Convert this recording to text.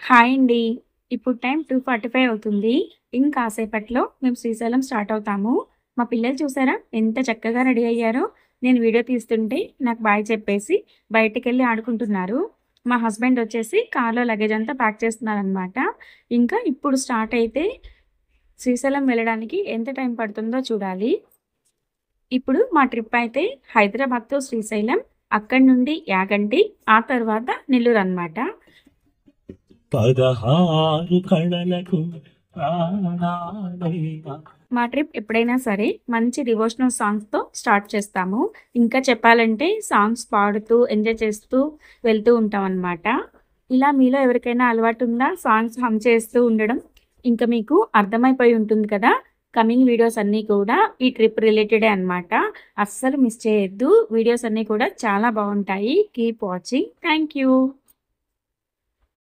Hi అండి. ఇప్పుడు time 2:45 అవుతుంది. ఇంకాసేపట్లో మేము శ్రీశైలం స్టార్ట్ అవుతాము. మా పిల్లలు చూసారా ఎంత చక్కగా రెడీ అయ్యారో! నేను వీడియో తీస్తుంటే నాకు బాయ్ చెప్పేసి బయటికెళ్ళి ఆడుకుంటున్నారు. మా హస్బెండ్ వచ్చేసి కార్‌లో లగేజ్ అంతా ప్యాక్ చేస్తున్నారనమాట. ఇంకా ఇప్పుడు స్టార్ట్ అయితే శ్రీశైలం వెళ్ళడానికి ఎంత టైం పడుతుందో చూడాలి. ఇప్పుడు మా ట్రిప్ అయితే హైదరాబాద్ టు శ్రీశైలం, అక్కడి నుండి యాగంటి, ఆ తర్వాత నెల్లూరు అనమాట. 16 కళలకు ప్రాణాలైన మా ట్రిప్ ఎప్పుడైనా సరే మంచి డివోషనల్ సాంగ్స్‌తో స్టార్ట్ చేస్తాము. ఇంకా చెప్పాలంటే సాంగ్స్ పాడుతూ, ఎంజాయ్ చేస్తూ వెళ్తూ ఉంటామనమాట. ఇలా మీలో ఎవరికైనా అలవాటుందా సాంగ్స్ హమ్ చేస్తూ ఉండడం? ఇంక మీకు అర్థమైపోయి ఉంటుంది కదా! కమింగ్ వీడియోస్ అన్నీ కూడా ఈ ట్రిప్ రిలేటెడే అనమాట. అస్సలు మిస్ చేయొద్దు. వీడియోస్ అన్నీ కూడా చాలా బావుంటాయి. Keep watching. Thank you.